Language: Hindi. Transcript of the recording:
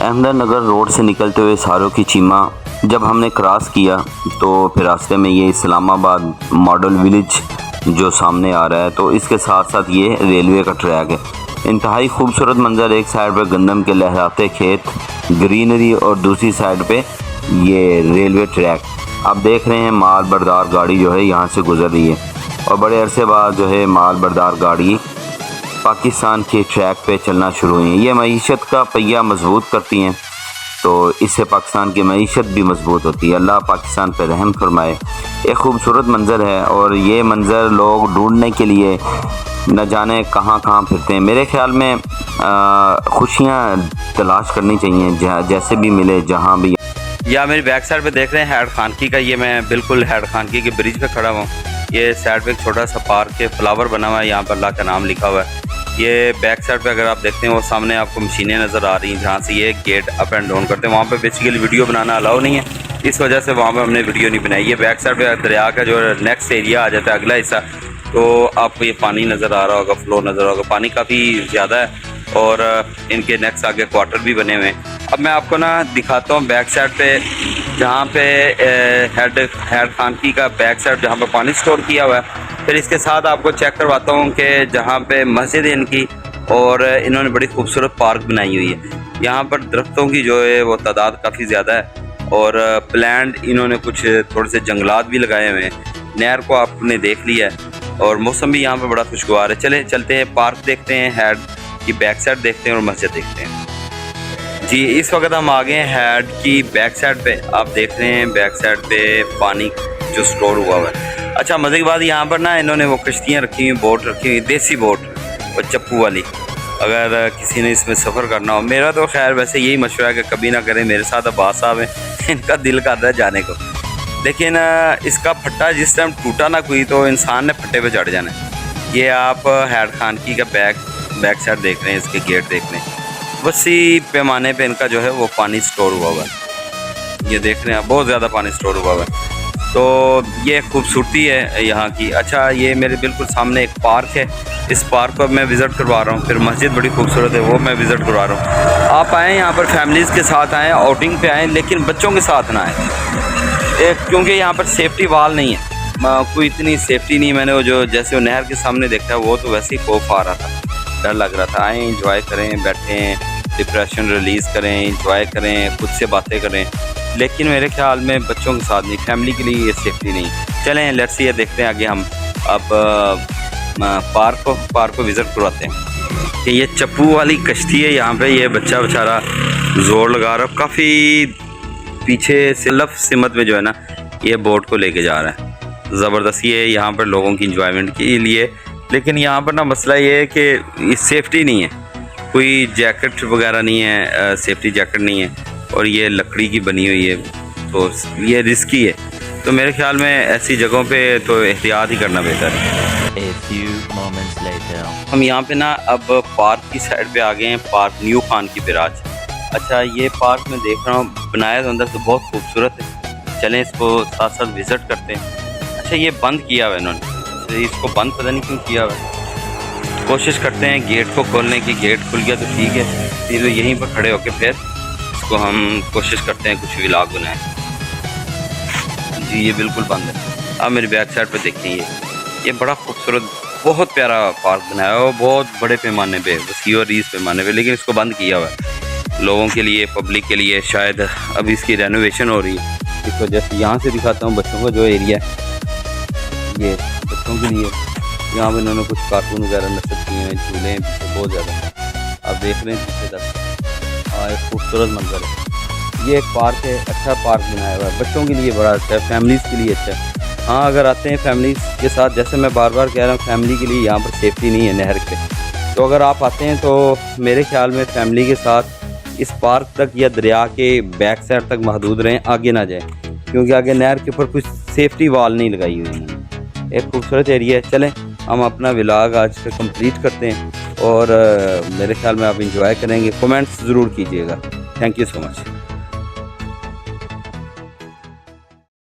अहमदनगर रोड से निकलते हुए सारों की चीमा जब हमने क्रॉस किया तो फिर रास्ते में ये इस्लामाबाद मॉडल विलेज जो सामने आ रहा है, तो इसके साथ साथ ये रेलवे का ट्रैक है। इंतहाई खूबसूरत मंजर, एक साइड पर गंदम के लहराते खेत, ग्रीनरी और दूसरी साइड पे ये रेलवे ट्रैक। आप देख रहे हैं माल बरदार गाड़ी जो है यहाँ से गुजर रही है और बड़े अरसे बाद जो है माल बरदार गाड़ी पाकिस्तान के ट्रैक पे चलना शुरू हुई है। ये मईशत का पहिया मजबूत करती हैं, तो इससे पाकिस्तान की मईशत भी मजबूत होती है। अल्लाह पाकिस्तान पर रहम फरमाए। एक खूबसूरत मंज़र है और ये मंज़र लोग ढूंढने के लिए न जाने कहाँ कहाँ फिरते हैं। मेरे ख्याल में खुशियाँ तलाश करनी चाहिए जैसे भी मिले, जहाँ भी। या मेरी बैक साइड पे देख रहे हैं हैड खानकी का, ये मैं बिल्कुल हैड खानकी के ब्रिज पे खड़ा हूँ। ये साइड पे एक छोटा सा पार्क है, फ्लावर बना हुआ है, यहाँ पर अल्लाह का नाम लिखा हुआ है। ये बैक साइड पे अगर आप देखते हैं वो सामने आपको मशीनें नज़र आ रही हैं जहाँ से ये गेट अप एंड डाउन करते हैं। वहाँ पे बेसिकली वीडियो बनाना अलाउ नहीं है, इस वजह से वहाँ पे हमने वीडियो नहीं बनाई। ये बैक साइड पे दरिया का जो नेक्स्ट एरिया आ जाता है, अगला हिस्सा, तो आपको ये पानी नज़र आ रहा होगा, फ्लो नज़र आ रहा होगा। पानी काफ़ी ज़्यादा है और इनके नेक्स्ट आगे क्वार्टर भी बने हुए हैं। अब मैं आपको ना दिखाता हूँ बैक साइड पे, जहाँ पे हैड खानकी का बैक साइड जहाँ पे पानी स्टोर किया हुआ है। फिर इसके साथ आपको चेक करवाता हूँ कि जहाँ पे मस्जिद है इनकी, और इन्होंने बड़ी खूबसूरत पार्क बनाई हुई है। यहाँ पर दरख्तों की जो है वो तादाद काफ़ी ज़्यादा है और प्लांट इन्होंने कुछ थोड़े से जंगलात भी लगाए हुए हैं। नहर को आपने देख लिया है और मौसम भी यहाँ पर बड़ा खुशगवार है। चलते हैं पार्क देखते हैं, हैड की बैक साइड देखते हैं और मस्जिद देखते हैं। जी, इस वक्त हम आ गए हैं हैड की बैक साइड पे। आप देख रहे हैं बैक साइड पे पानी जो स्टोर हुआ हुआ है। अच्छा, मज़े की बात यहाँ पर ना इन्होंने वो कश्तियाँ रखी हुई, बोट रखी हुई, देसी बोट और चप्पू वाली। अगर किसी ने इसमें सफ़र करना हो, मेरा तो खैर वैसे यही मशवरा है कि कभी ना करें। मेरे साथ अब्बास साहब हैं, इनका दिल कर रहा है जाने को, लेकिन इसका फट्टा जिस टाइम टूटा ना कोई तो इंसान ने फट्टे पे चढ़ जाना है। ये आप हैड खानकी का बैक साइड देख रहे हैं, इसके गेट देख रहे हैं। वसी पैमाने पे इनका जो है वो पानी स्टोर हुआ हुआ है। ये देख रहे हैं, बहुत ज़्यादा पानी स्टोर हुआ हुआ है। तो ये खूबसूरती है यहाँ की। अच्छा, ये मेरे बिल्कुल सामने एक पार्क है, इस पार्क को मैं विज़िट करवा रहा हूँ। फिर मस्जिद बड़ी खूबसूरत है, वो मैं विज़िट करवा रहा हूँ। आप आएँ यहाँ पर फैमिलीज़ के साथ आएँ, आउटिंग पे आएँ, लेकिन बच्चों के साथ ना आएँ, क्योंकि यहाँ पर सेफ्टी वाल नहीं है, कोई इतनी सेफ्टी नहीं। मैंने वो जो जैसे वो नहर के सामने देखा है वो तो वैसे ही खौफ आ रहा था, डर लग रहा था। आएँ, इंजॉय करें, बैठें, डिप्रेशन रिलीज़ करें, इंजॉय करें, खुद से बातें करें, लेकिन मेरे ख्याल में बच्चों के साथ नहीं, फैमिली के लिए ये सेफ्टी नहीं। चलें लेट्स सी, ये देखते हैं आगे हम। अब पार्क को विज़िट करवाते हैं कि ये चप्पू वाली कश्ती है यहाँ पे। ये बच्चा बेचारा ज़ोर लगा रहा है, काफ़ी पीछे से लफ सिमत में जो है ना ये बोट को लेके जा रहा है। ज़बरदस्ती है यहाँ पर लोगों की इंजॉयमेंट के लिए, लेकिन यहाँ पर ना मसला ये है कि सेफ्टी नहीं है, कोई जैकेट वगैरह नहीं है, सेफ्टी जैकेट नहीं है, और ये लकड़ी की बनी हुई है, तो ये रिस्की है। तो मेरे ख्याल में ऐसी जगहों पे तो एहतियात ही करना बेहतर है। हम यहाँ पे ना अब पार्क की साइड पे आ गए हैं, पार्क न्यू खान की बिराज। अच्छा, ये पार्क में देख रहा हूँ बनाया तो अंदर से बहुत खूबसूरत है। चलें इसको साथ साथ विज़िट करते हैं। अच्छा, ये बंद किया हुआ है इन्होंने, इसको बंद पता नहीं क्यों किया हुआ है। कोशिश करते हैं गेट को खोलने की, गेट खुल गया तो ठीक है, फिर यहीं पर खड़े होकर फिर इसको हम कोशिश करते हैं कुछ व्लॉग बनाएं। जी, ये बिल्कुल बंद है। अब मेरी बैक साइड पे देखिए, ये बड़ा खूबसूरत, बहुत प्यारा पार्क बनाया हुआ है, बहुत बड़े पैमाने पे, वसी और रीस पैमाने पे, लेकिन इसको बंद किया हुआ है लोगों के लिए, पब्लिक के लिए। शायद अभी इसकी रेनोवेशन हो रही है, इस वजह से। यहाँ से दिखाता हूँ बच्चों का जो एरिया है, ये बच्चों के लिए यहाँ पर इन्होंने कुछ कार्टून वगैरह नस्ल किए हैं, झूले हैं पीछे बहुत ज़्यादा। आप देख रहे हैं पीछे तक, हाँ, एक खूबसूरत मंजर है। ये एक पार्क है, अच्छा पार्क बनाया हुआ है, बच्चों के लिए बड़ा अच्छा है, फैमिलीज़ के लिए अच्छा है। हाँ, अगर आते हैं फैमिलीज़ के साथ, जैसे मैं बार बार कह रहा हूँ, फैमिली के लिए यहाँ पर सेफ्टी नहीं है नहर पे, तो अगर आप आते हैं तो मेरे ख्याल में फैमिली के साथ इस पार्क तक या दरिया के बैक साइड तक महदूद रहें, आगे ना जाएँ, क्योंकि आगे नहर के ऊपर कुछ सेफ्टी वाल नहीं लगाई हुई है। एक खूबसूरत एरिया है। चलें हम अपना व्लॉग आज का कंप्लीट करते हैं और मेरे ख्याल में आप इंजॉय करेंगे। कमेंट्स ज़रूर कीजिएगा। Thank you so much.